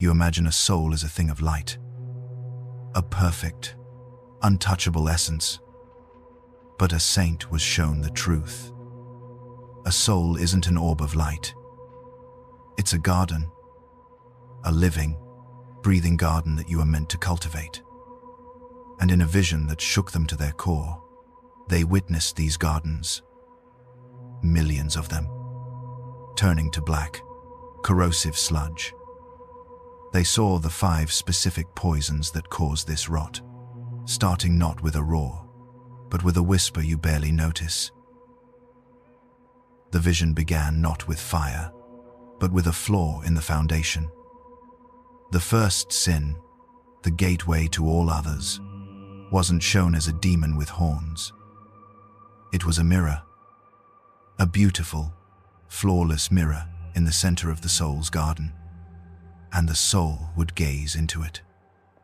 You imagine a soul as a thing of light, a perfect, untouchable essence. But a saint was shown the truth. A soul isn't an orb of light. It's a garden, a living, breathing garden that you are meant to cultivate. And in a vision that shook them to their core, they witnessed these gardens, millions of them, turning to black, corrosive sludge. They saw the 5 specific poisons that cause this rot, starting not with a roar, but with a whisper you barely notice. The vision began not with fire, but with a flaw in the foundation. The first sin, the gateway to all others, wasn't shown as a demon with horns. It was a mirror, a beautiful, flawless mirror in the center of the soul's garden. And the soul would gaze into it,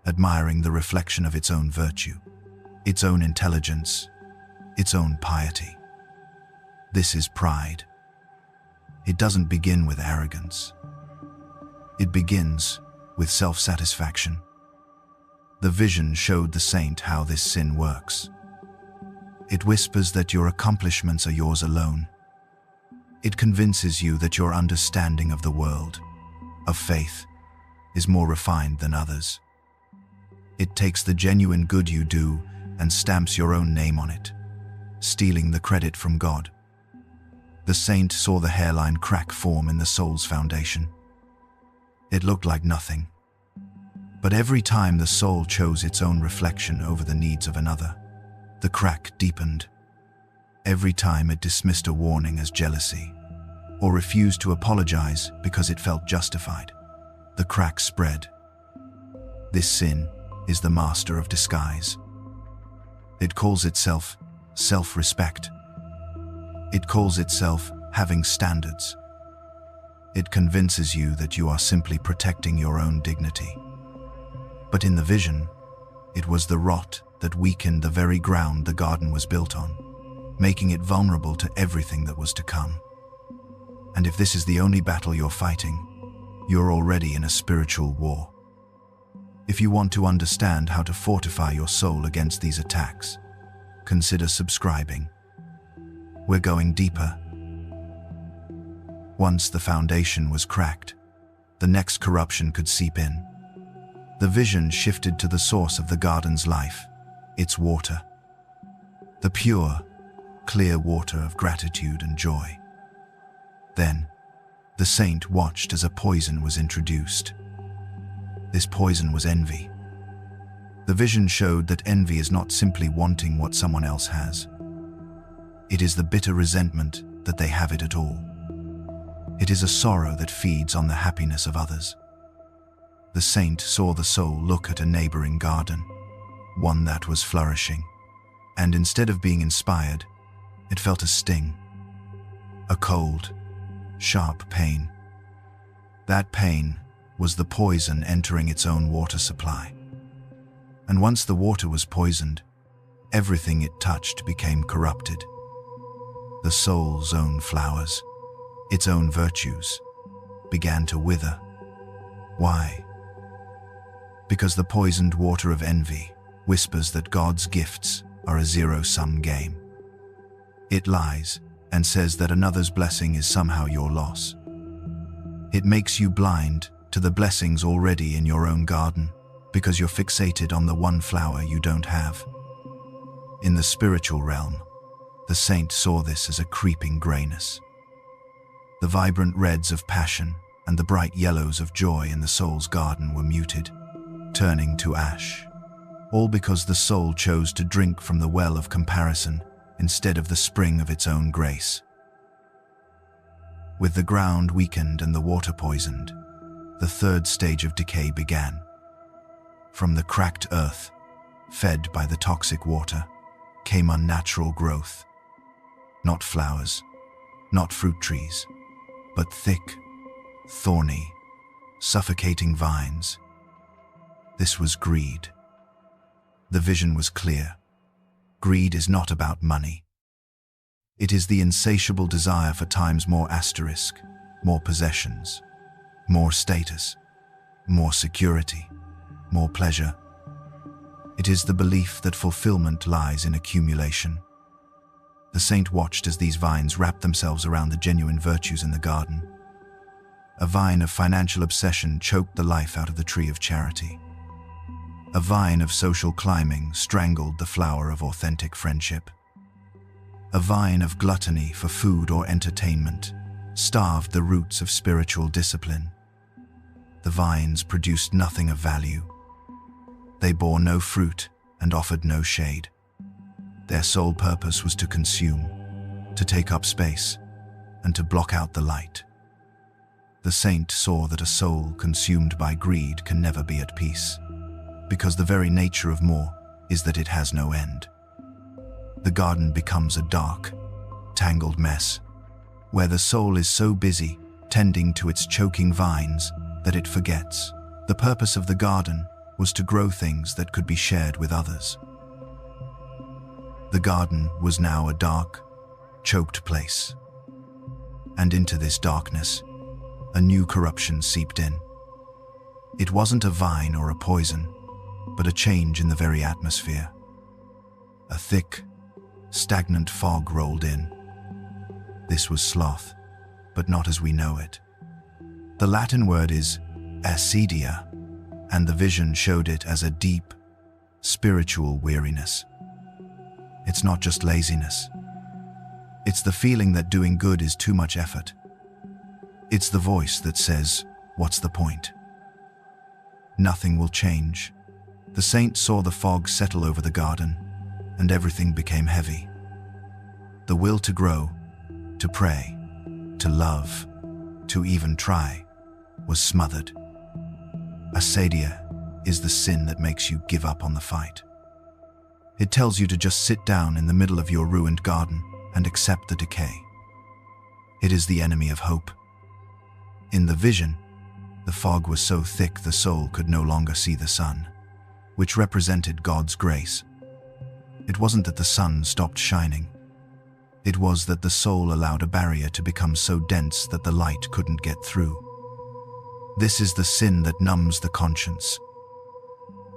admiring the reflection of its own virtue, its own intelligence, its own piety. This is pride. It doesn't begin with arrogance. It begins with self-satisfaction. The vision showed the saint how this sin works. It whispers that your accomplishments are yours alone. It convinces you that your understanding of the world, of faith, is more refined than others. It takes the genuine good you do and stamps your own name on it, stealing the credit from God. The saint saw the hairline crack form in the soul's foundation. It looked like nothing. But every time the soul chose its own reflection over the needs of another, the crack deepened. Every time it dismissed a warning as jealousy, or refused to apologize because it felt justified, the crack spread. This sin is the master of disguise. It calls itself self-respect. It calls itself having standards. It convinces you that you are simply protecting your own dignity. But in the vision, it was the rot that weakened the very ground the garden was built on, making it vulnerable to everything that was to come. And if this is the only battle you're fighting, you're already in a spiritual war. If you want to understand how to fortify your soul against these attacks, consider subscribing. We're going deeper. Once the foundation was cracked, the next corruption could seep in. The vision shifted to the source of the garden's life, its water. The pure, clear water of gratitude and joy. Then, the saint watched as a poison was introduced. This poison was envy. The vision showed that envy is not simply wanting what someone else has. It is the bitter resentment that they have it at all. It is a sorrow that feeds on the happiness of others. The saint saw the soul look at a neighboring garden, one that was flourishing, and instead of being inspired, it felt a sting, a cold, sharp pain. That pain was the poison entering its own water supply. And once the water was poisoned, everything it touched became corrupted. The soul's own flowers, its own virtues, began to wither. Why? Because the poisoned water of envy whispers that God's gifts are a zero-sum game. It lies and says that another's blessing is somehow your loss. It makes you blind to the blessings already in your own garden because you're fixated on the one flower you don't have. In the spiritual realm, the saint saw this as a creeping grayness. The vibrant reds of passion and the bright yellows of joy in the soul's garden were muted, turning to ash, all because the soul chose to drink from the well of comparison instead of the spring of its own grace. With the ground weakened and the water poisoned, the third stage of decay began. From the cracked earth, fed by the toxic water, came unnatural growth. Not flowers, not fruit trees, but thick, thorny, suffocating vines. This was greed. The vision was clear. Greed is not about money. It is the insatiable desire for times more asterisk, more possessions, more status. more security, more pleasure. It is the belief that fulfillment lies in accumulation. The saint watched as these vines wrapped themselves around the genuine virtues in the garden. A vine of financial obsession choked the life out of the tree of charity. A vine of social climbing strangled the flower of authentic friendship. A vine of gluttony for food or entertainment starved the roots of spiritual discipline. The vines produced nothing of value. They bore no fruit and offered no shade. Their sole purpose was to consume, to take up space, and to block out the light. The saint saw that a soul consumed by greed can never be at peace, because the very nature of more is that it has no end. The garden becomes a dark, tangled mess, where the soul is so busy tending to its choking vines that it forgets the purpose of the garden was to grow things that could be shared with others. The garden was now a dark, choked place. And into this darkness, a new corruption seeped in. It wasn't a vine or a poison, but a change in the very atmosphere. A thick, stagnant fog rolled in. This was sloth, but not as we know it. The Latin word is acedia, and the vision showed it as a deep, spiritual weariness. It's not just laziness. It's the feeling that doing good is too much effort. It's the voice that says, "What's the point?" Nothing will change. The saint saw the fog settle over the garden, and everything became heavy. The will to grow, to pray, to love, to even try, was smothered. Acedia is the sin that makes you give up on the fight. It tells you to just sit down in the middle of your ruined garden and accept the decay. It is the enemy of hope. In the vision, the fog was so thick the soul could no longer see the sun, which represented God's grace. It wasn't that the sun stopped shining. It was that the soul allowed a barrier to become so dense that the light couldn't get through. This is the sin that numbs the conscience.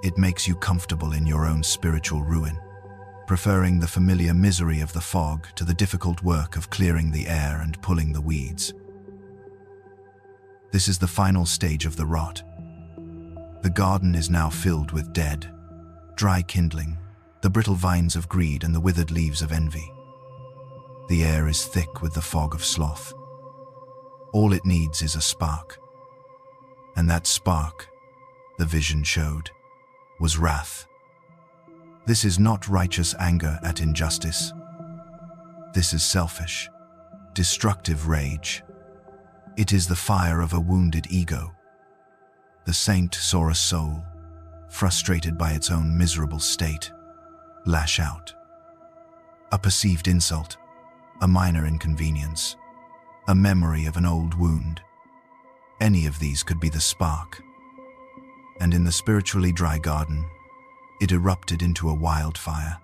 It makes you comfortable in your own spiritual ruin, preferring the familiar misery of the fog to the difficult work of clearing the air and pulling the weeds. This is the final stage of the rot. The garden is now filled with dead, dry kindling, the brittle vines of greed and the withered leaves of envy. The air is thick with the fog of sloth. All it needs is a spark. And that spark, the vision showed, was wrath. This is not righteous anger at injustice. This is selfish, destructive rage. It is the fire of a wounded ego. The saint saw a soul, frustrated by its own miserable state, lash out. A perceived insult, a minor inconvenience, a memory of an old wound. Any of these could be the spark. And in the spiritually dry garden, it erupted into a wildfire.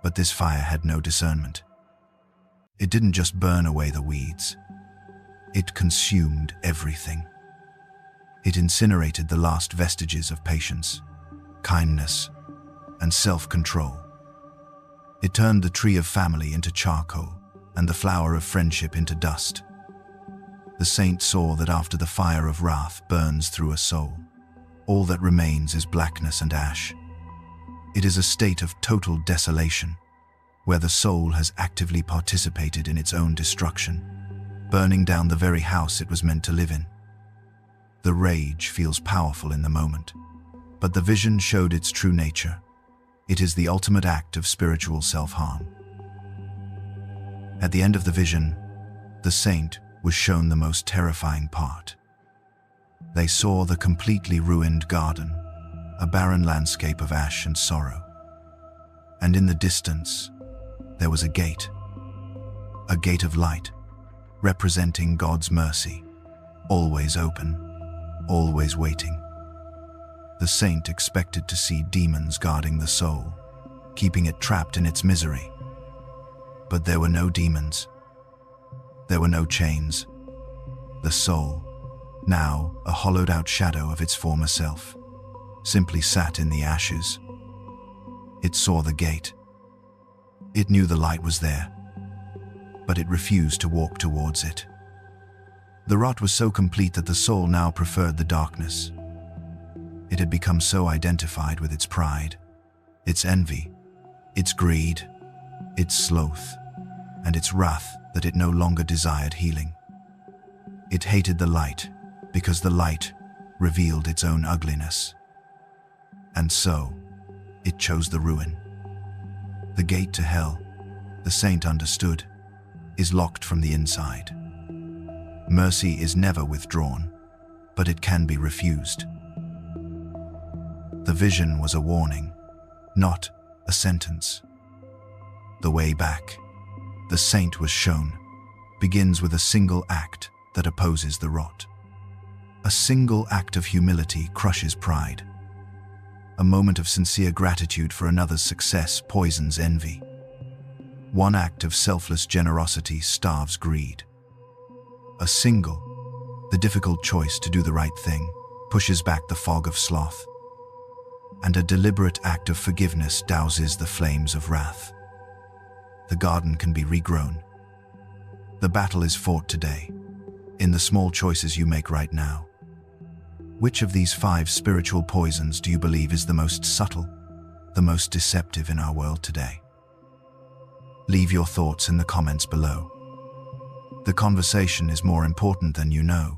But this fire had no discernment. It didn't just burn away the weeds. It consumed everything. It incinerated the last vestiges of patience, kindness, and self-control. It turned the tree of family into charcoal and the flower of friendship into dust. The saint saw that after the fire of wrath burns through a soul, all that remains is blackness and ash. It is a state of total desolation, where the soul has actively participated in its own destruction, burning down the very house it was meant to live in. The rage feels powerful in the moment, but the vision showed its true nature. It is the ultimate act of spiritual self-harm. At the end of the vision, the saint was shown the most terrifying part. They saw the completely ruined garden, a barren landscape of ash and sorrow. And in the distance, there was a gate of light, representing God's mercy, always open, always waiting. The saint expected to see demons guarding the soul, keeping it trapped in its misery. But there were no demons. There were no chains. The soul, now a hollowed-out shadow of its former self, simply sat in the ashes. It saw the gate. It knew the light was there, but it refused to walk towards it. The rot was so complete that the soul now preferred the darkness. It had become so identified with its pride, its envy, its greed, its sloth, and its wrath that it no longer desired healing. It hated the light because the light revealed its own ugliness. And so, it chose the ruin. The gate to hell, the saint understood, is locked from the inside. Mercy is never withdrawn, but it can be refused. The vision was a warning, not a sentence. The way back, the saint was shown, begins with a single act that opposes the rot. A single act of humility crushes pride. A moment of sincere gratitude for another's success poisons envy. One act of selfless generosity starves greed. A single, the difficult choice to do the right thing, pushes back the fog of sloth. And a deliberate act of forgiveness douses the flames of wrath. The garden can be regrown. The battle is fought today, in the small choices you make right now. Which of these 5 spiritual poisons do you believe is the most subtle, the most deceptive in our world today? Leave your thoughts in the comments below. The conversation is more important than you know.